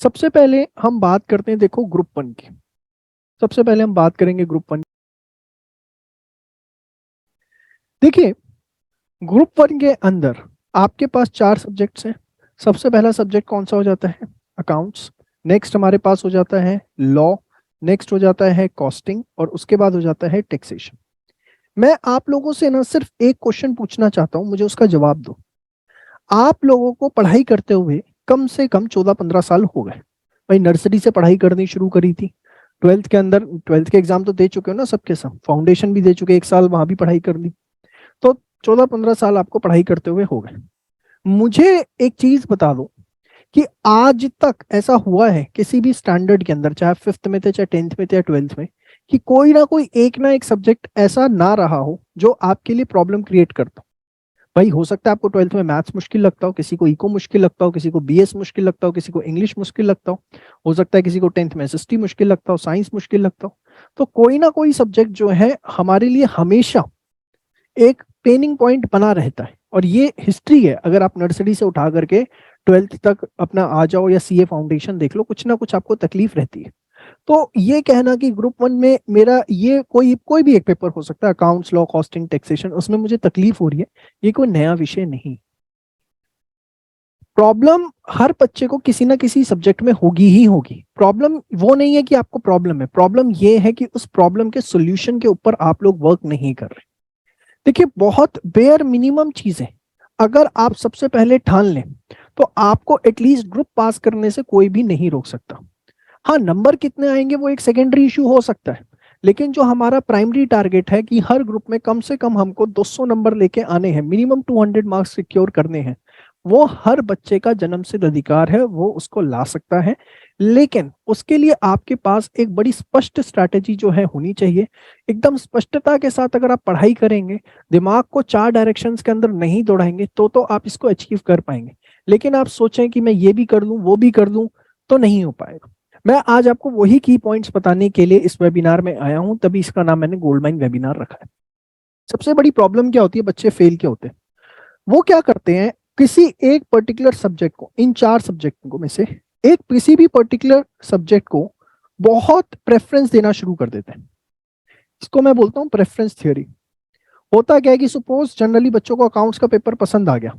सबसे पहले हम बात करते हैं, देखो, ग्रुप वन की। सबसे पहले हम बात करेंगे ग्रुप वन। देखिए, ग्रुप वन के अंदर आपके पास 4 सब्जेक्ट्स हैं। सबसे पहला सब्जेक्ट कौन सा हो जाता है? अकाउंट्स। नेक्स्ट हमारे पास हो जाता है लॉ। नेक्स्ट हो जाता है कॉस्टिंग, और उसके बाद हो जाता है टैक्सेशन। मैं आप लोगों से ना सिर्फ एक क्वेश्चन पूछना चाहता हूं, मुझे उसका जवाब दो। आप लोगों को पढ़ाई करते हुए कम से कम 14-15 साल हो गए। भाई, नर्सरी से पढ़ाई करनी शुरू करी थी, ट्वेल्थ के अंदर, ट्वेल्थ के एग्जाम तो दे चुके हो ना सबके सब, फाउंडेशन भी दे चुके, 1 साल वहां भी पढ़ाई कर ली, तो 14-15 साल आपको पढ़ाई करते हुए हो गए। मुझे एक चीज बता दो कि आज तक ऐसा हुआ है किसी भी स्टैंडर्ड के अंदर, चाहे फिफ्थ में थे, चाहे टेंथ में थे, या ट्वेल्थ में, कि कोई ना एक सब्जेक्ट ऐसा ना रहा हो जो आपके लिए प्रॉब्लम क्रिएट करता हो? भाई, हो सकता है आपको ट्वेल्थ में मैथ्स मुश्किल लगता हो, किसी को इको मुश्किल लगता हो, किसी को बीएस मुश्किल लगता हो, किसी को इंग्लिश मुश्किल लगता हो सकता है किसी को टेंथ में एसएसटी मुश्किल लगता हो, साइंस मुश्किल लगता हो। तो कोई ना कोई सब्जेक्ट जो है हमारे लिए हमेशा एक पेनिंग पॉइंट बना रहता है, और ये हिस्ट्री है। अगर आप नर्सरी से उठा करके ट्वेल्थ तक अपना आ जाओ, या सीए फाउंडेशन देख लो, कुछ ना कुछ आपको तकलीफ रहती है। तो ये कहना कि ग्रुप वन में मेरा ये कोई कोई भी एक पेपर हो सकता है, अकाउंट्स, लॉ, कॉस्टिंग, टैक्सेशन, उसमें मुझे तकलीफ हो रही है, ये कोई नया विषय नहीं। प्रॉब्लम हर बच्चे को किसी ना किसी सब्जेक्ट में होगी ही होगी। प्रॉब्लम वो नहीं है कि आपको प्रॉब्लम है, प्रॉब्लम ये है कि उस प्रॉब्लम के सॉल्यूशन के ऊपर आप लोग वर्क नहीं कर रहे। देखिए, बहुत बेयर मिनिमम चीज है, अगर आप सबसे पहले ठान लें तो आपको एटलीस्ट ग्रुप पास करने से कोई भी नहीं रोक सकता। हाँ, नंबर कितने आएंगे वो एक सेकेंडरी इशू हो सकता है, लेकिन जो हमारा प्राइमरी टारगेट है कि हर ग्रुप में कम से कम हमको 200 नंबर लेके आने हैं, मिनिमम 200 मार्क्स सिक्योर करने हैं, वो हर बच्चे का जन्मसिद्ध अधिकार है, वो उसको ला सकता है। लेकिन उसके लिए आपके पास एक बड़ी स्पष्ट स्ट्रैटेजी जो है होनी चाहिए। एकदम स्पष्टता के साथ अगर आप पढ़ाई करेंगे, दिमाग को 4 डायरेक्शंस के अंदर नहीं दौड़ाएंगे, तो आप इसको अचीव कर पाएंगे। लेकिन आप सोचें कि मैं ये भी कर लूं, वो भी कर लूं, तो नहीं हो पाएगा। मैं आज आपको वही की पॉइंट्स बताने के लिए इस वेबिनार में आया हूं, तभी इसका नाम मैंने गोल्ड माइन वेबिनार रखा है। सबसे बड़ी प्रॉब्लम क्या होती है? बच्चे फेल क्या होते हैं? वो क्या करते हैं, किसी एक पर्टिकुलर सब्जेक्ट को, इन 4 सब्जेक्ट में से एक किसी भी पर्टिकुलर सब्जेक्ट को बहुत प्रेफरेंस देना शुरू कर देते हैं। इसको मैं बोलता हूं प्रेफरेंस थियोरी। होता क्या है कि सपोज जनरली बच्चों को अकाउंट्स का पेपर पसंद आ गया,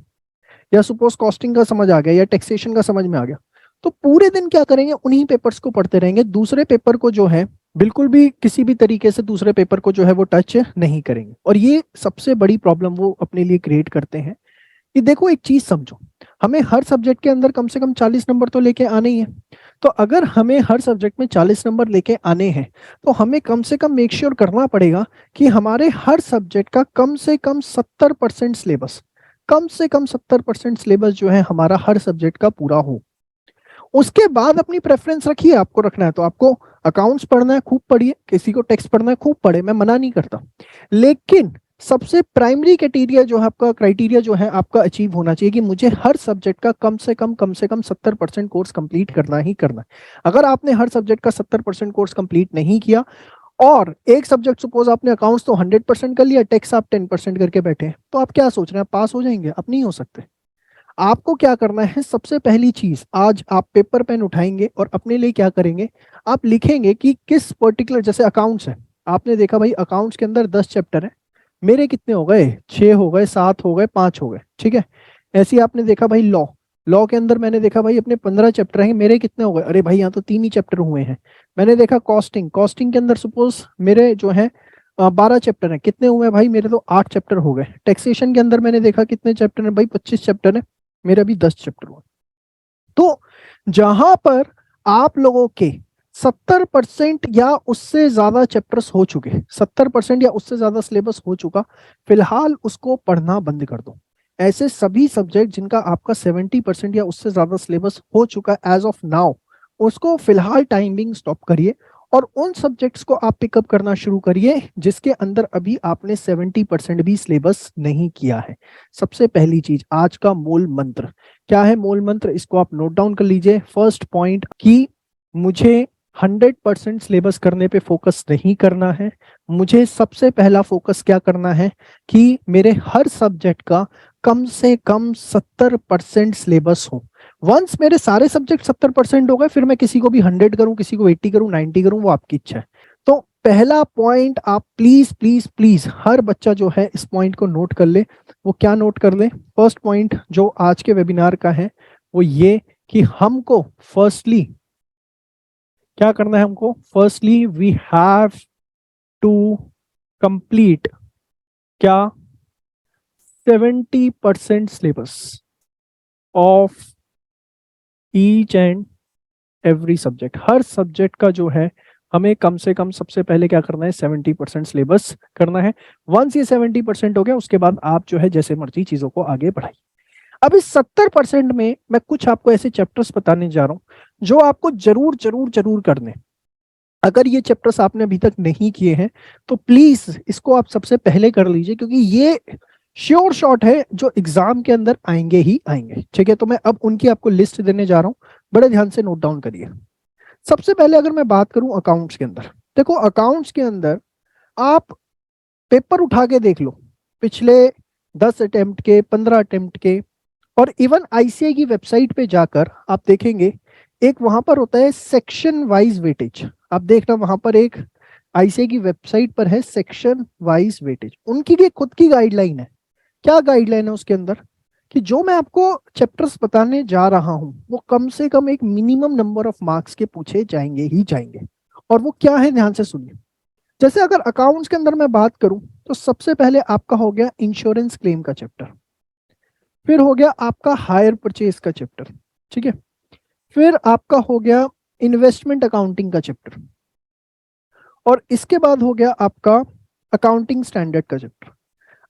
या सपोज कॉस्टिंग का समझ आ गया, या टैक्सेशन का समझ में आ गया, तो पूरे दिन क्या करेंगे, उन्हीं पेपर्स को पढ़ते रहेंगे। दूसरे पेपर को जो है बिल्कुल भी किसी भी तरीके से दूसरे पेपर को जो है वो टच नहीं करेंगे, और ये सबसे बड़ी प्रॉब्लम वो अपने लिए क्रिएट करते हैं। कि देखो, एक चीज समझो, हमें हर सब्जेक्ट के अंदर कम से कम 40 नंबर तो लेके आने ही है। तो अगर हमें हर सब्जेक्ट में 40 नंबर लेके आने हैं, तो हमें कम से कम मेक श्योर करना पड़ेगा कि हमारे हर सब्जेक्ट का कम से कम 70% सिलेबस, कम से कम 70% सिलेबस जो है हमारा हर सब्जेक्ट का पूरा हो। उसके बाद अपनी प्रेफरेंस रखिए, आपको रखना है तो आपको अकाउंट्स पढ़ना है, खूब पढ़िए, किसी को टैक्स पढ़ना है, खूब पढ़े, मैं मना नहीं करता। लेकिन सबसे प्राइमरी क्राइटेरिया जो है आपका अचीव होना चाहिए कि मुझे हर सब्जेक्ट का कम से कम 70% कोर्स कंप्लीट करना ही करना है। अगर आपने हर सब्जेक्ट का 70% कोर्स कंप्लीट नहीं किया, और एक सब्जेक्ट सपोज आपने अकाउंट्स तो 100% कर लिया, टैक्स आप 10% करके बैठे हैं, तो आप क्या सोच रहे हैं, पास हो जाएंगे? आप नहीं हो सकते। आपको क्या करना है, सबसे पहली चीज, आज आप पेपर पेन उठाएंगे और अपने लिए क्या करेंगे, आप लिखेंगे कि किस पर्टिकुलर, जैसे अकाउंट्स है, आपने देखा भाई अकाउंट्स के अंदर 10 चैप्टर है, मेरे कितने हो गए, 6 हो गए, 7 हो गए, 5 हो गए, ठीक है। ऐसे ही आपने देखा भाई लॉ, लॉ के अंदर मैंने देखा भाई अपने 15 चैप्टर हैं, मेरे कितने हो गए, अरे भाई यहाँ तो 3 ही चैप्टर हुए हैं। मैंने देखा कॉस्टिंग, कॉस्टिंग के अंदर सपोज मेरे जो है 12 चैप्टर हैं, कितने हुए भाई, मेरे तो 8 चैप्टर हो गए। टैक्सेशन के अंदर मैंने देखा कितने चैप्टर हैं भाई, 25 चैप्टर है, मेरा भी 10 चैप्टर हुआ। तो जहां पर आप लोगों के 70% या उससे ज्यादा चैप्टर्स हो चुके, 70% या उससे ज्यादा सिलेबस हो चुका, फिलहाल उसको पढ़ना बंद कर दो। ऐसे सभी सब्जेक्ट जिनका आपका 70% या उससे ज्यादा सिलेबस हो चुका एज ऑफ नाउ, उसको फिलहाल टाइमिंग स्टॉप करिए, और उन सब्जेक्ट्स को आप पिकअप करना शुरू करिए जिसके अंदर अभी आपने 70% भी सिलेबस नहीं किया है। सबसे पहली चीज, आज का मूल मंत्र क्या है? मूल मंत्र, इसको आप नोट डाउन कर लीजिए। फर्स्ट पॉइंट कि मुझे 100% सिलेबस करने पे फोकस नहीं करना है। मुझे सबसे पहला फोकस क्या करना है कि मेरे हर सब्जेक्ट का कम से कम 70% सिलेबस हो। वंस मेरे सारे सब्जेक्ट 70% हो गए, फिर मैं किसी को भी 100 करूं, किसी को 80 करूं, 90 करूं, वो आपकी इच्छा है। तो पहला पॉइंट आप प्लीज प्लीज प्लीज हर बच्चा जो है इस पॉइंट को नोट कर ले। वो क्या नोट कर ले? फर्स्ट पॉइंट जो आज के वेबिनार का है वो ये कि हमको फर्स्टली क्या करना है, हमको firstly we have to complete क्या 70% syllabus of each and every subject. हर सब्जेक्ट का जो है हमें कम से कम सबसे पहले क्या करना है, 70% सिलेबस करना है। वंस ये 70% हो गया, उसके बाद आप जो है जैसे मर्जी चीजों को आगे बढ़ाइए। अब इस 70% में मैं कुछ आपको ऐसे चैप्टर्स बताने जा रहा हूं जो आपको जरूर जरूर जरूर करने। अगर ये चैप्टर्स आपने अभी तक नहीं किए हैं तो प्लीज इसको आप सबसे पहले कर लीजिए, क्योंकि ये श्योर शॉट है जो एग्जाम के अंदर आएंगे ही आएंगे। ठीक है, तो मैं अब उनकी आपको लिस्ट देने जा रहा हूं, बड़े ध्यान से नोट डाउन करिए। सबसे पहले अगर मैं बात करूं अकाउंट्स के अंदर, देखो अकाउंट्स के अंदर आप पेपर उठा के देख लो, पिछले 10 अटेम्प्ट के, 15 अटेम्प्ट के, और इवन आईसीआई की वेबसाइट पे जाकर आप देखेंगे एक वहां पर होता है सेक्शन वाइज वेटेज। आप देखना वहां पर एक आईसीआई की वेबसाइट पर है सेक्शन वाइज वेटेज, उनकी भी खुद की गाइडलाइन है। क्या गाइडलाइन है उसके अंदर? कि जो मैं आपको चैप्टर्स बताने जा रहा हूं वो कम से कम एक मिनिमम नंबर ऑफ मार्क्स के पूछे जाएंगे ही जाएंगे। और वो क्या है, ध्यान से सुनिए। जैसे अगर अकाउंट्स के अंदर मैं बात करूं तो सबसे पहले आपका हो गया इंश्योरेंस क्लेम का चैप्टर, फिर हो गया आपका हायर परचेज का चैप्टर, ठीक है, फिर आपका हो गया इन्वेस्टमेंट अकाउंटिंग का चैप्टर, और इसके बाद हो गया आपका अकाउंटिंग स्टैंडर्ड का चैप्टर।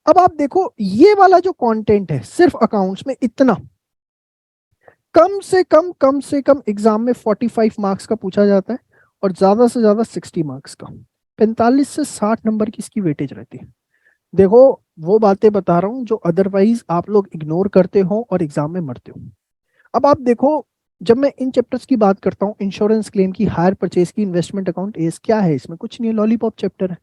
अब आप देखो ये वाला जो कंटेंट है सिर्फ अकाउंट्स में इतना, कम से कम एग्जाम में 45 मार्क्स का पूछा जाता है और ज्यादा से ज्यादा 60 मार्क्स का, 45 से 60 नंबर की इसकी वेटेज रहती है। देखो वो बातें बता रहा हूं जो अदरवाइज आप लोग इग्नोर करते हो और एग्जाम में मरते हो। अब आप देखो, जब मैं इन चैप्टर्स की बात करता हूँ, इंश्योरेंस क्लेम की, हायर परचेज की, इन्वेस्टमेंट अकाउंट, एस, क्या है इसमें? कुछ नहीं है, लॉलीपॉप चैप्टर है।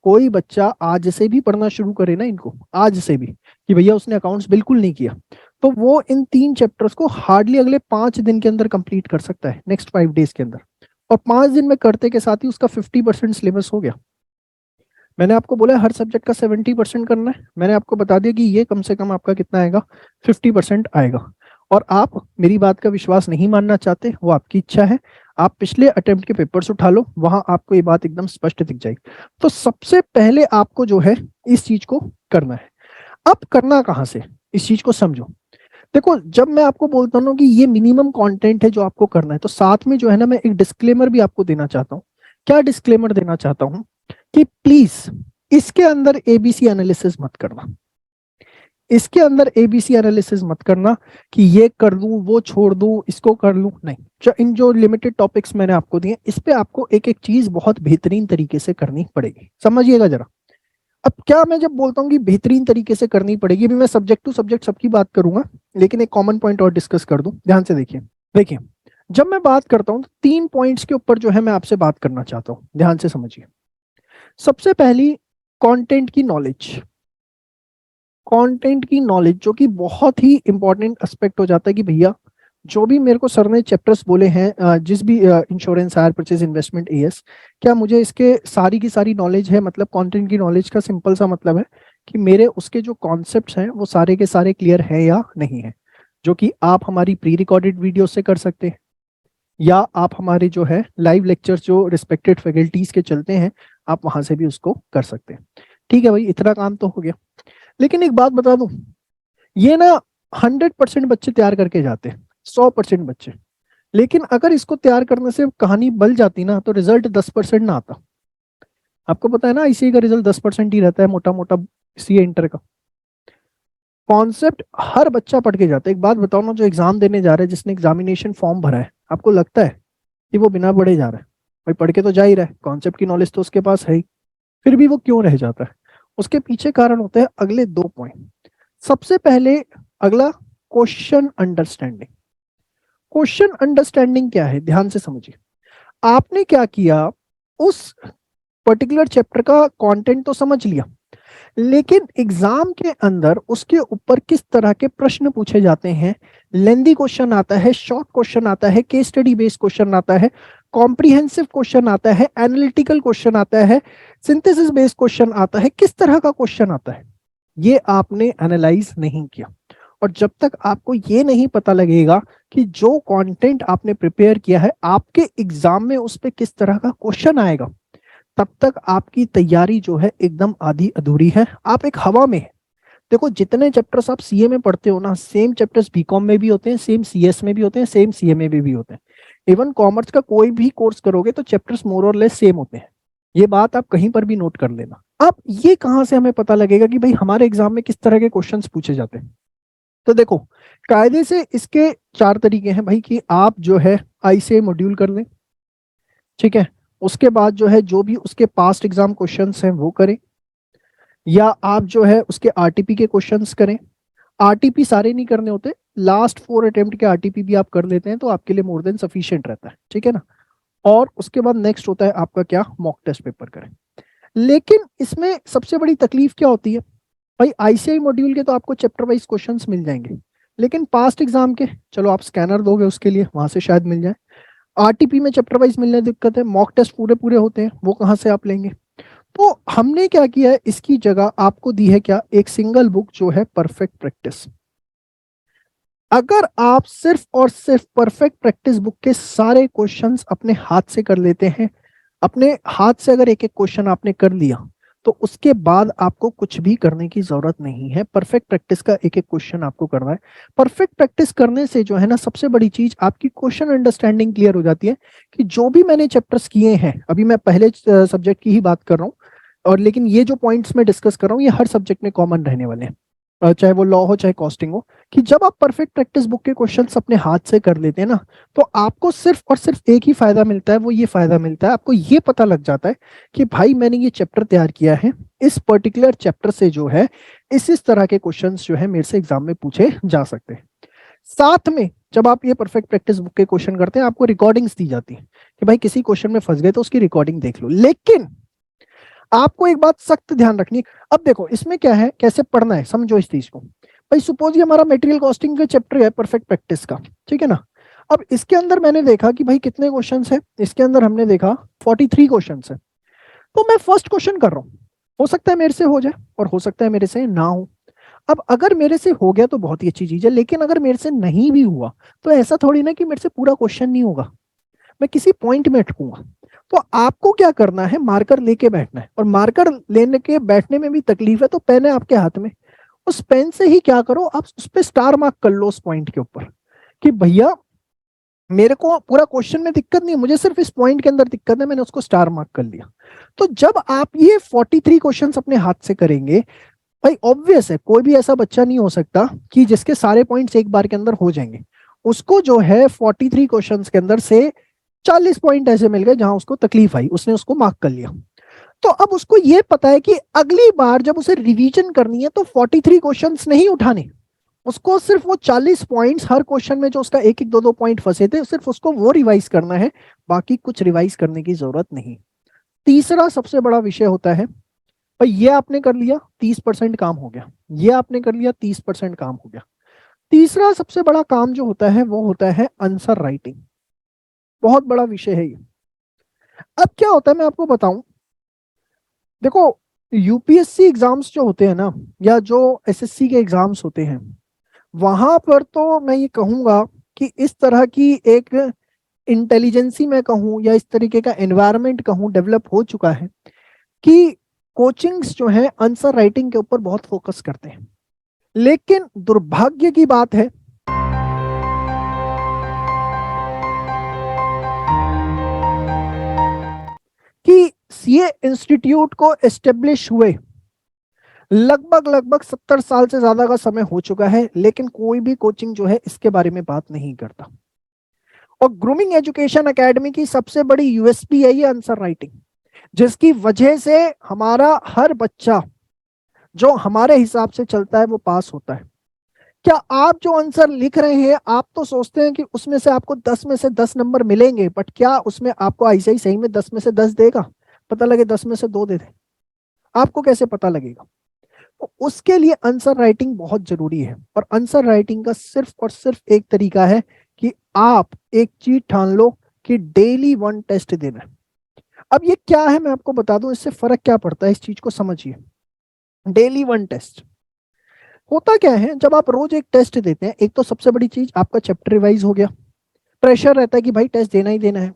कोई बच्चा आज से भी पढ़ना शुरू करे ना इनको, आज से भी, कि भैया उसने अकाउंट्स बिल्कुल नहीं किया, तो वो इन 3 चैप्टर्स को हार्डली अगले 5 दिन के अंदर कंप्लीट कर सकता है, नेक्स्ट 5 डेज के अंदर। और 5 दिन में करते के साथ ही उसका 50% सिलेबस हो गया। मैंने आपको बोला हर सब्जेक्ट का 70% करना है, मैंने आपको बता दिया कि ये कम से कम आपका कितना आएगा, 50% आएगा। और आप मेरी बात का विश्वास नहीं मानना चाहते, वो आपकी इच्छा है, आप पिछले अटेम्प्ट के पेपर्स उठा लो, वहां आपको ये बात एकदम स्पष्ट दिख जाएगी। तो सबसे पहले आपको जो है इस चीज को करना है। अब करना कहां से, इस चीज को समझो। देखो जब मैं आपको बोलता हूँ कि ये मिनिमम कंटेंट है जो आपको करना है, तो साथ में जो है ना मैं एक डिस्क्लेमर भी आपको देना चाहता हूँ। क्या डिस्क्लेमर देना चाहता हूँ? कि प्लीज इसके अंदर एबीसी एनालिसिस मत करना, इसके अंदर एबीसी एनालिसिस मत करना कि ये कर दूं, वो छोड़ दूं, इसको कर लूं, नहीं। जो लिमिटेड टॉपिक्स मैंने आपको दिए, इस पे आपको एक एक चीज बहुत बेहतरीन तरीके से करनी पड़ेगी, समझिएगा जरा। अब क्या मैं जब बोलता हूँ कि बेहतरीन तरीके से करनी पड़ेगी, अभी मैं सब्जेक्ट टू सब्जेक्ट सबकी बात करूंगा, लेकिन एक कॉमन पॉइंट और डिस्कस कर दूं, ध्यान से देखिए। देखिए जब मैं बात करता हूं तो 3 पॉइंट्स के ऊपर जो है मैं आपसे बात करना चाहता हूं, ध्यान से समझिए। सबसे पहली, कंटेंट की नॉलेज। कंटेंट की नॉलेज जो कि बहुत ही इंपॉर्टेंट एस्पेक्ट हो जाता है कि भैया जो भी मेरे को सर ने चैप्टर्स बोले हैं, जिस भी insurance, hire purchase, investment, as, क्या मुझे इसके सारी की सारी नॉलेज है? मतलब कंटेंट की नॉलेज का सिंपल सा मतलब है कि मेरे उसके जो कॉन्सेप्ट्स हैं वो सारे के सारे क्लियर है या नहीं है, जो कि आप हमारी प्री रिकॉर्डेड वीडियो से कर सकते हैं, या आप हमारे जो है लाइव लेक्चर्स जो रिस्पेक्टेड फैकल्टीज के चलते हैं आप वहां से भी उसको कर सकते हैं। ठीक है भाई, इतना काम तो हो गया। लेकिन एक बात बता दूं, ये ना 100% बच्चे तैयार करके जाते हैं, 100% बच्चे, लेकिन अगर इसको तैयार करने से कहानी बल जाती ना तो रिजल्ट 10% ना आता। आपको पता है ना आईसीए का रिजल्ट 10% ही रहता है, मोटा मोटा सीए इंटर का। कॉन्सेप्ट हर बच्चा पढ़ के जाता है। एक बात बताओ ना, जो एग्जाम देने जा रहा है, जिसने एग्जामिनेशन फॉर्म भरा है, आपको लगता है कि वो बिना पढ़े जा रहा है? भाई पढ़ के तो जा ही रहा है, कॉन्सेप्ट की नॉलेज तो उसके पास है ही, फिर भी वो क्यों रह जाता है? उसके पीछे कारण होते हैं अगले 2 पॉइंट। सबसे पहले अगला, क्वेश्चन अंडरस्टैंडिंग। क्वेश्चन अंडरस्टैंडिंग क्या है, ध्यान से समझिए। आपने क्या किया, उस पर्टिकुलर चैप्टर का कंटेंट तो समझ लिया, लेकिन एग्जाम के अंदर उसके ऊपर किस तरह के प्रश्न पूछे जाते हैं, लेंदी क्वेश्चन आता है, शॉर्ट क्वेश्चन आता है, केस स्टडी बेस्ड क्वेश्चन आता है, कॉम्प्रिहेंसिव क्वेश्चन आता है, एनालिटिकल क्वेश्चन आता है, सिंथेसिस बेस्ड क्वेश्चन आता है, किस तरह का क्वेश्चन आता है, ये आपने एनालाइज नहीं किया। और जब तक आपको ये नहीं पता लगेगा कि जो कंटेंट आपने प्रिपेयर किया है आपके एग्जाम में उस पर किस तरह का क्वेश्चन आएगा, तब तक आपकी तैयारी जो है एकदम आधी अधूरी है, आप एक हवा में है। देखो जितने चैप्टर्स आप सीए में पढ़ते हो ना, सेम चैप्टर्स बीकॉम में भी होते हैं, सेम सीएस में भी होते हैं, सेम सीए में भी होते हैं। इवन कॉमर्स का कोई भी कोर्स करोगे तो चैप्टर्स मोर और लेस सेम होते हैं। ये बात आप कहीं पर भी नोट कर लेना। अब ये कहां से हमें पता लगेगा कि भाई हमारे एग्जाम में किस तरह के क्वेश्चंस पूछे जाते हैं? तो देखो, कायदे से इसके 4 तरीके हैं भाई, कि आप जो है आईसीआई मॉड्यूल कर लें, ठीक है, उसके बाद जो है जो भी उसके पास्ट एग्जाम क्वेश्चंस हैं वो करें, या आप जो है उसके आरटीपी के क्वेश्चंस करें। आरटीपी सारे नहीं करने होते, लास्ट 4 अटेम्प्ट के आरटीपी भी आप कर लेते हैं तो आपके लिए मोर देन सफिशिएंट रहता है, ठीक है ना। और उसके बाद नेक्स्ट होता है आपका क्या, मॉक टेस्ट पेपर करें। लेकिन इसमें सबसे बड़ी तकलीफ क्या होती है भाई, आईसीआई मॉड्यूल के तो आपको चैप्टर वाइज क्वेश्चंस मिल जाएंगे, लेकिन पास्ट एग्जाम के चलो आप स्कैनर दोगे उसके लिए, वहां से शायद मिल जाए। आरटीपी में चैप्टर वाइज मिलने दिक्कत है, मॉक टेस्ट पूरे पूरे होते हैं, वो कहाँ से आप लेंगे? तो हमने क्या किया है, इसकी जगह आपको दी है क्या, एक सिंगल बुक जो है परफेक्ट प्रैक्टिस। अगर आप सिर्फ और सिर्फ परफेक्ट प्रैक्टिस बुक के सारे क्वेश्चंस अपने हाथ से कर लेते हैं, अपने हाथ से अगर एक एक क्वेश्चन आपने कर लिया, तो उसके बाद आपको कुछ भी करने की जरूरत नहीं है। परफेक्ट प्रैक्टिस का एक एक क्वेश्चन आपको करना है। परफेक्ट प्रैक्टिस करने से जो है ना, सबसे बड़ी चीज आपकी क्वेश्चन अंडरस्टैंडिंग क्लियर हो जाती है कि जो भी मैंने चैप्टर्स किए हैं, अभी मैं पहले सब्जेक्ट की ही बात कर रहा हूँ, और लेकिन ये जो पॉइंट्स मैं डिस्कस कर रहा हूँ ये हर सब्जेक्ट में कॉमन रहने वाले हैं, चाहे वो लॉ हो चाहे कॉस्टिंग हो, कि जब आप परफेक्ट प्रैक्टिस बुक के क्वेश्चंस अपने हाथ से कर लेते हैं ना, तो आपको सिर्फ और सिर्फ एक ही फायदा मिलता है, वो ये फायदा मिलता है, आपको ये पता लग जाता है कि भाई मैंने ये चैप्टर तैयार किया है, इस पर्टिकुलर चैप्टर से जो है इस तरह के क्वेश्चंस जो है मेरे से एग्जाम में पूछे जा सकते हैं। साथ में जब आप ये परफेक्ट प्रैक्टिस बुक के क्वेश्चन करते हैं, आपको रिकॉर्डिंग्स दी जाती है कि भाई किसी क्वेश्चन में फंस गए तो उसकी रिकॉर्डिंग देख लो। लेकिन आपको एक बात सख्त ध्यान रखनी है। अब देखो इसमें क्या है, कैसे पढ़ना है समझो इस चीज को। भाई सपोज ये हमारा मटेरियल कॉस्टिंग का चैप्टर है परफेक्ट प्रैक्टिस का, ठीक है ना। अब इसके अंदर मैंने देखा कि भाई कितने क्वेश्चंस है, इसके अंदर हमने देखा 43 क्वेश्चंस है। तो मैं फर्स्ट क्वेश्चन कर रहा हूँ, हो सकता है मेरे से हो जाए और हो सकता है मेरे से ना हो। अब अगर मेरे से हो गया तो बहुत ही अच्छी चीज है, लेकिन अगर मेरे से नहीं भी हुआ तो ऐसा थोड़ी ना कि मेरे से पूरा क्वेश्चन नहीं होगा, मैं किसी पॉइंट में अटकूंगा। तो आपको क्या करना है, मार्कर लेके बैठना है, और मार्कर लेने के बैठने में भी तकलीफ है तो पेन है आपके हाथ में, उस पेन से ही क्या करो, आप उस पर स्टार मार्क कर लो उस पॉइंट के ऊपर, कि भैया मेरे को पूरा क्वेश्चन में दिक्कत नहीं है, मुझे सिर्फ इस पॉइंट के अंदर दिक्कत है, मैंने उसको स्टार मार्क कर लिया। तो जब आप ये 43 क्वेश्चन अपने हाथ से करेंगे, भाई ऑब्वियस है कोई भी ऐसा बच्चा नहीं हो सकता कि जिसके सारे पॉइंट्स एक बार के अंदर हो जाएंगे। उसको जो है 43 क्वेश्चंस के अंदर से 40 पॉइंट ऐसे मिल गए जहां उसको तकलीफ आई, उसने उसको मार्क कर लिया। तो अब उसको यह पता है कि अगली बार जब उसे रिवीजन करनी है तो 43 क्वेश्चंस नहीं उठाने, उसको सिर्फ वो 40 पॉइंट्स हर क्वेश्चन में जो उसका एक एक दो दो पॉइंट फंसे थे सिर्फ उसको वो रिवाइज करना है, बाकी कुछ रिवाइज करने की जरूरत नहीं। तीसरा सबसे बड़ा विषय होता है, भाई ये आपने कर लिया 30% काम हो गया, ये आपने कर लिया 30% काम हो गया। तीसरा सबसे बड़ा काम जो होता है वो होता है आंसर राइटिंग। बहुत बड़ा विषय है ये। अब क्या होता है मैं आपको बताऊं, देखो यूपीएससी एग्जाम्स जो होते हैं ना, या जो एसएससी के एग्जाम्स होते हैं, वहां पर तो मैं ये कहूंगा कि इस तरह की एक इंटेलिजेंसी में कहूं या इस तरीके का एनवायरनमेंट कहूं डेवलप हो चुका है कि कोचिंग्स जो है आंसर राइटिंग के ऊपर बहुत फोकस करते हैं। लेकिन दुर्भाग्य की बात है कि सीए इंस्टीट्यूट को एस्टेब्लिश हुए लगभग लगभग 70 साल से ज्यादा का समय हो चुका है, लेकिन कोई भी कोचिंग जो है इसके बारे में बात नहीं करता। और ग्रूमिंग एजुकेशन एकेडमी की सबसे बड़ी यूएसपी है ये आंसर राइटिंग, जिसकी वजह से हमारा हर बच्चा जो हमारे हिसाब से चलता है वो पास होता है। क्या आप जो आंसर लिख रहे हैं आप तो सोचते हैं कि उसमें से आपको 10 में से 10 नंबर मिलेंगे, बट क्या उसमें आपको आईसीआई सही में 10 में से 10 देगा? पता लगे 10 में से 2 दे दे, आपको कैसे पता लगेगा? तो उसके लिए आंसर राइटिंग बहुत जरूरी है, और आंसर राइटिंग का सिर्फ और सिर्फ एक तरीका है कि आप एक चीज ठान लो कि डेली 1 टेस्ट देना है। अब ये क्या है मैं आपको बता दूं, इससे फर्क क्या पड़ता है, इस चीज को समझिए। डेली 1 टेस्ट होता क्या है, जब आप रोज एक टेस्ट देते हैं, एक तो सबसे बड़ी चीज आपका चैप्टर रिवाइज हो गया, प्रेशर रहता है कि भाई टेस्ट देना ही देना है।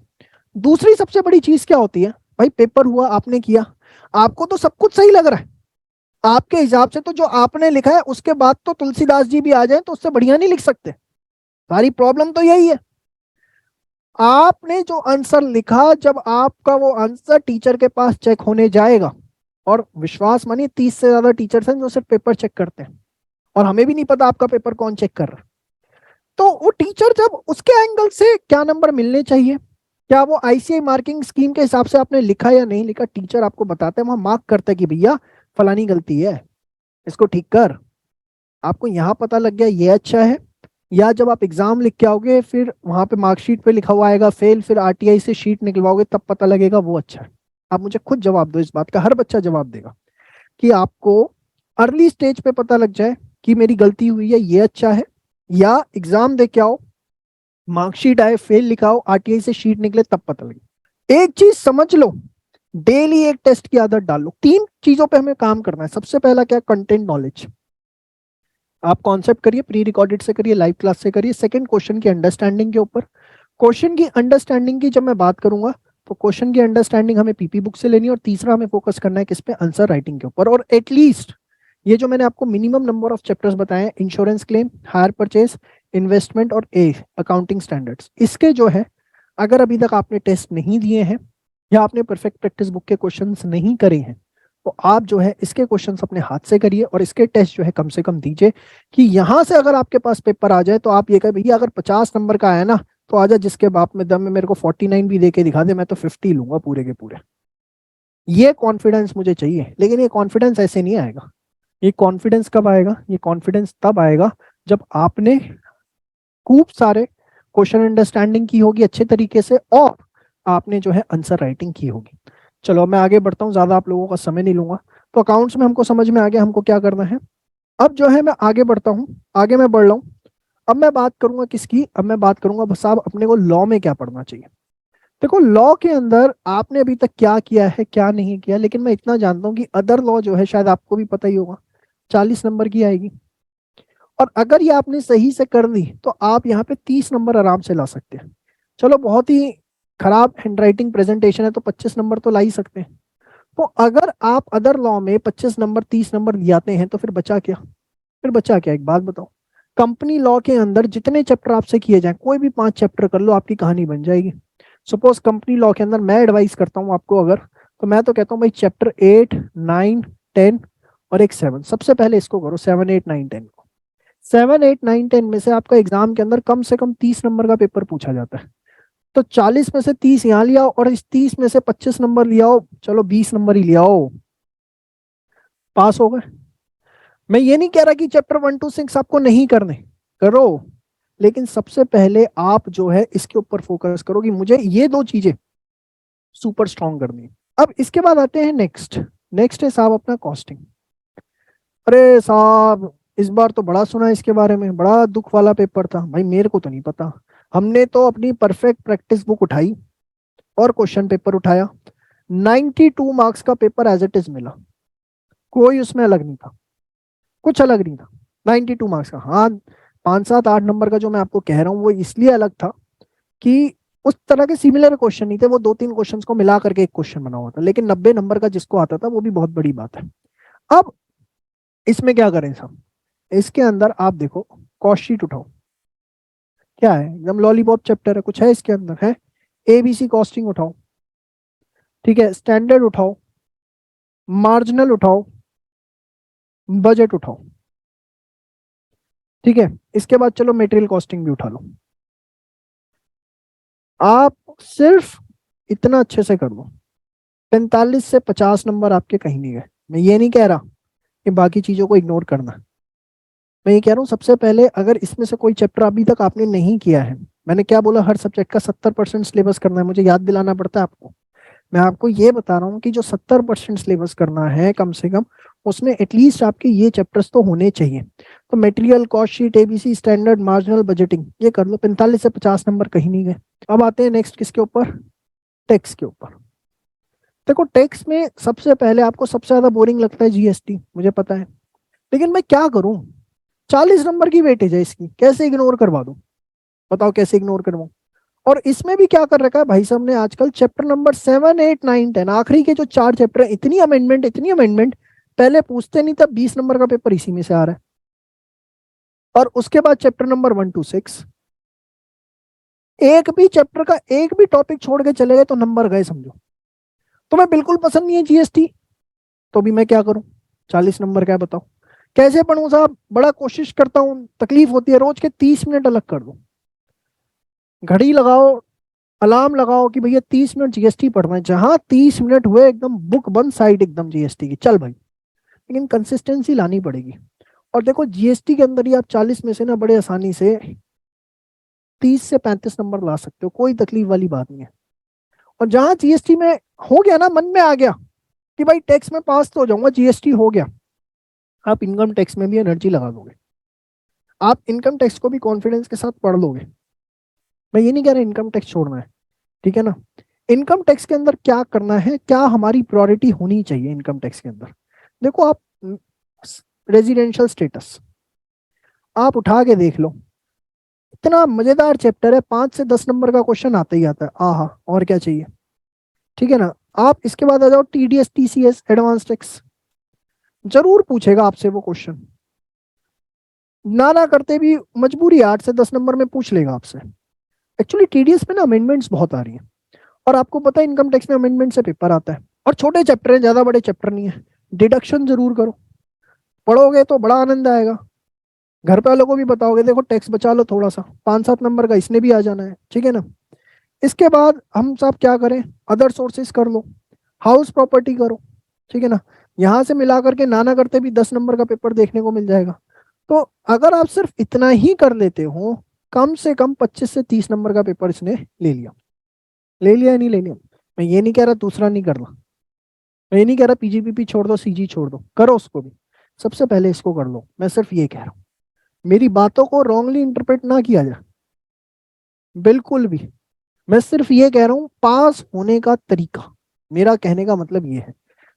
दूसरी सबसे बड़ी चीज क्या होती है, भाई पेपर हुआ, आपने किया, आपको तो सब कुछ सही लग रहा है, आपके हिसाब से तो जो आपने लिखा है उसके बाद तो तुलसीदास जी भी आ जाए तो उससे बढ़िया नहीं लिख सकते। सारी प्रॉब्लम तो यही है, आपने जो आंसर लिखा, जब आपका वो आंसर टीचर के पास चेक होने जाएगा, और विश्वास मानिए 30 से ज्यादा टीचर्स हैं जो सिर्फ पेपर चेक करते हैं, और हमें भी नहीं पता आपका पेपर कौन चेक कर रहा है। तो वो टीचर जब उसके एंगल से क्या नंबर मिलने चाहिए, क्या वो आईसीआई मार्किंग स्कीम के हिसाब से आपने लिखा या नहीं लिखा, टीचर आपको बताता है, वहां मार्क करता है कि भैया फलानी गलती है, इसको ठीक कर। आपको यहाँ पता लग गया ये अच्छा है, या जब आप एग्जाम लिख के आओगे फिर वहां पे मार्कशीट पे लिखा हुआ आएगा फेल, फिर आरटीआई से शीट निकलवाओगे तब पता लगेगा वो अच्छा है। आप मुझे खुद जवाब दो, इस बात का हर बच्चा जवाब देगा कि आपको अर्ली स्टेज पे पता लग जाए कि मेरी गलती हुई है, ये अच्छा है, या एग्जाम दे के आओ, मार्कशीट आए फेल लिखाओ, आरटीआई से शीट निकले तब पता लगे। एक चीज समझ लो, डेली एक टेस्ट की आदत डाल लो। 3 चीजों पे हमें काम करना है। सबसे पहला क्या, कंटेंट नॉलेज। आप कॉन्सेप्ट करिए, प्री रिकॉर्डेड से करिए, लाइव क्लास से करिए। सेकंड, क्वेश्चन की अंडरस्टैंडिंग के ऊपर। क्वेश्चन की अंडरस्टैंडिंग की जब मैं बात करूंगा तो क्वेश्चन की अंडरस्टैंडिंग हमें पीपी बुक से लेनी है, और तीसरा हमें फोकस करना है किस पे, आंसर राइटिंग के ऊपर। और एटलीस्ट ये जो मैंने आपको मिनिमम नंबर ऑफ चैप्टर्स बताए हैं, insurance claim, hire purchase, investment और अकाउंटिंग स्टैंडर्ड्स, इसके जो है अगर अभी तक आपने टेस्ट नहीं दिए हैं या आपने परफेक्ट प्रैक्टिस बुक के क्वेश्चंस नहीं करे हैं, तो आप जो है इसके क्वेश्चंस अपने हाथ से करिए, और इसके टेस्ट जो है कम से कम दीजिए, कि यहां से अगर आपके पास पेपर आ जाए तो आप ये कहें भैया अगर 50 नंबर का आया ना तो आजा, जिसके बाप में दम है मेरे को 49 भी दे के दिखा दे, मैं तो 50 लूंगा पूरे के पूरे। ये कॉन्फिडेंस मुझे चाहिए, लेकिन ये कॉन्फिडेंस ऐसे नहीं आएगा। ये कॉन्फिडेंस कब आएगा, ये कॉन्फिडेंस तब आएगा जब आपने खूब सारे क्वेश्चन अंडरस्टैंडिंग की होगी अच्छे तरीके से, और आपने जो है आंसर राइटिंग की होगी। चलो मैं आगे बढ़ता हूँ, ज्यादा आप लोगों का समय नहीं लूंगा। तो अकाउंट्स में हमको समझ में आ गया हमको क्या करना है। अब जो है मैं आगे बढ़ता हूँ, आगे मैं बढ़ रहा हूँ। अब मैं बात करूंगा किसकी, अब मैं बात करूंगा बस साहब अपने को लॉ में क्या पढ़ना चाहिए। देखो लॉ के अंदर आपने अभी तक क्या किया है क्या नहीं किया, लेकिन मैं इतना जानता हूँ कि अदर लॉ जो है शायद आपको भी पता ही होगा, 40 नंबर की आएगी। और अगर ये आपने सही से कर ली तो आप यहाँ पे 30 नंबर आराम से ला सकते हैं। चलो बहुत ही खराब हैंडराइटिंग प्रेजेंटेशन है तो 25 नंबर तो ला ही सकते हैं। तो अगर आप अदर लॉ में 25 नंबर 30 नंबर दियाते हैं तो फिर बचा क्या, फिर बचा क्या, एक बात बताओ। कंपनी लॉ के अंदर जितने चैप्टर आपसे किए जाए, कोई भी 5 चैप्टर कर लो, आपकी कहानी बन जाएगी। सपोज कंपनी लॉ के अंदर मैं एडवाइस करता हूँ आपको अगर, तो मैं तो कहता हूँ भाई चैप्टर 8 9 10 और एक 7, सबसे पहले इसको करो, 7 8 9 10 को। 7 8 9 10 में से आपका एग्जाम के अंदर कम से कम 30 नंबर का पेपर पूछा जाता है। तो 40 में से 30 यहाँ लिया और इस 30 में से 25 नंबर लिया हो, चलो 20 नंबर ही लिया हो, पास हो गए। मैं ये नहीं कह रहा कि चैप्टर 1 to 6 आपको नहीं करने, करो, लेकिन सबसे पहले आप जो है इसके ऊपर फोकस करो कि मुझे ये 2 चीजें सुपर स्ट्रॉन्ग करनी है। अब इसके बाद आते हैं नेक्स्ट, नेक्स्ट है साहब अपना कॉस्टिंग। अरे साहब इस बार तो बड़ा सुना है इसके बारे में, बड़ा दुख वाला पेपर था भाई, मेरे को तो नहीं पता। हमने तो अपनी परफेक्ट प्रैक्टिस बुक उठाई और क्वेश्चन पेपर उठाया, 92 मार्क्स का पेपर एज इट इज मिला, कोई उसमें अलग नहीं था, कुछ अलग नहीं था। 92 मार्क्स का, हाँ 5 7 8 नंबर का जो मैं आपको कह रहा हूँ वो इसलिए अलग था कि उस तरह के सिमिलर क्वेश्चन नहीं थे, वो 2 3 क्वेश्चंस को मिला करके एक क्वेश्चन बना हुआ था, लेकिन 90 नंबर का जिसको आता था वो भी बहुत बड़ी बात है। अब इसमें क्या करें साहब, इसके अंदर आप देखो कॉस्ट शीट उठाओ, क्या है एकदम लॉलीपॉप चैप्टर है, कुछ है इसके अंदर है, एबीसी कॉस्टिंग उठाओ, ठीक है, स्टैंडर्ड उठाओ, मार्जिनल उठाओ, बजट उठाओ, ठीक है। इसके बाद चलो मटेरियल कॉस्टिंग भी उठा लो। आप सिर्फ इतना अच्छे से कर लो, 45 से 50 नंबर आपके कहीं नहीं गए। मैं ये नहीं कह रहा कि बाकी चीजों को इग्नोर करना, मैं ये कह रहा हूँ सबसे पहले अगर इसमें से कोई चैप्टर अभी तक आपने नहीं किया है, मैंने क्या बोला, हर सब्जेक्ट का 70% सिलेबस करना है, मुझे याद दिलाना पड़ता है आपको। मैं आपको ये बता रहा हूँ कि जो 70% सिलेबस करना है कम से कम, उसमें एटलीस्ट आपके ये चैप्टर्स तो होने चाहिए। तो material, cost sheet, ABC, standard, marginal, budgeting, ये कर लो। 45 से 50 नंबर कहीं नहीं गए। अब आते हैं नेक्स्ट किसके ऊपर, टैक्स के ऊपर। देखो टैक्स में सबसे पहले आपको सबसे ज्यादा बोरिंग लगता है जीएसटी, मुझे पता है, लेकिन मैं क्या करूं, 40 नंबर की वेटेज है इसकी, कैसे इग्नोर करवा दूं, बताओ कैसे इग्नोर करवाऊं। और इसमें भी क्या कर रखा है भाई साहब ने आजकल, चैप्टर नंबर 7, 8, 9, 10, आखिरी के जो 4 चैप्टर है, इतनी अमेंडमेंट, इतनी अमेंडमेंट, पहले पूछते नहीं था, 20 नंबर का पेपर इसी में से आ रहा है। और उसके बाद चैप्टर नंबर 1 to 6, एक भी चैप्टर का एक भी टॉपिक छोड़ के चले गए तो नंबर गए समझो। तो मैं बिल्कुल पसंद नहीं है जीएसटी, तो भी मैं क्या करूं, 40 नंबर का है बताओ, कैसे पढ़ूं साहब, बड़ा कोशिश करता हूं, तकलीफ होती है, रोज के 30 मिनट अलग कर दो, घड़ी लगाओ, अलार्म लगाओ कि भैया 30 मिनट जीएसटी पढ़ना है, जहां 30 मिनट हुए एकदम बुक बंद, साइड एकदम जीएसटी की, चल भाई। लेकिन कंसिस्टेंसी लानी पड़ेगी। और देखो जीएसटी के अंदर ही आप 40 में से ना बड़े आसानी से 30 से 35 नंबर ला सकते हो, कोई तकलीफ वाली बात नहीं है। और जहां जीएसटी में हो गया ना, मन में आ गया कि भाई टैक्स में पास तो हो जाऊंगा, जीएसटी हो गया, आप इनकम टैक्स में भी एनर्जी लगा दोगे, आप इनकम टैक्स को भी कॉन्फिडेंस के साथ पढ़ लोगे। मैं ये नहीं कह रहा इनकम टैक्स छोड़ना है, ठीक है ना। इनकम टैक्स के अंदर क्या करना है, क्या हमारी प्रायोरिटी होनी चाहिए इनकम टैक्स के अंदर। देखो आप रेजिडेंशियल स्टेटस आप उठा के देख लो, इतना मजेदार चैप्टर है, 5 से 10 नंबर का क्वेश्चन आता ही आता है, आहा और क्या चाहिए, ठीक है ना। आप इसके बाद आ जाओ टीडीएस टीसीएस एडवांस टैक्स, जरूर पूछेगा आपसे वो क्वेश्चन, ना करते भी मजबूरी 8 से 10 नंबर में पूछ लेगा आपसे। एक्चुअली टीडीएस में ना अमेंडमेंट्स बहुत आ रही है, और आपको पता है इनकम टैक्स में अमेंडमेंट से पेपर आता है, और छोटे चैप्टर हैं, ज्यादा बड़े चैप्टर नहीं है। डिडक्शन जरूर करो, पढ़ोगे तो बड़ा आनंद आएगा, घर पे वालों को भी बताओगे देखो टैक्स बचा लो थोड़ा सा, 5-7 नंबर का इसने भी आ जाना है, ठीक है ना। इसके बाद हम सब क्या करें, अदर सोर्सेस कर लो, हाउस प्रॉपर्टी करो, ठीक है ना। यहां से मिला करके नाना करते भी 10 नंबर का पेपर देखने को मिल जाएगा। तो अगर आप सिर्फ इतना ही कर लेते हो, कम से कम 25 से 30 नंबर का पेपर इसने ले लिया, ले लिया या नहीं ले लिया। मैं ये नहीं कह रहा दूसरा नहीं करना, मैं ये नहीं कह रहा पीजीपीपी छोड़ दो, सीजी छोड़ दो, करो उसको भी, सबसे पहले इसको कर लो। मैं सिर्फ ये कह रहा हूँ, मेरी बातों को रॉन्गली इंटरप्रेट ना किया जाए, बिल्कुल भी। मैं सिर्फ ये कह रहा हूँ पास होने का तरीका, मेरा कहने का मतलब ये है।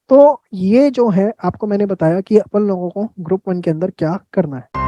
तो ये जो है आपको मैंने बताया कि अपन लोगों को ग्रुप 1 के अंदर क्या करना है।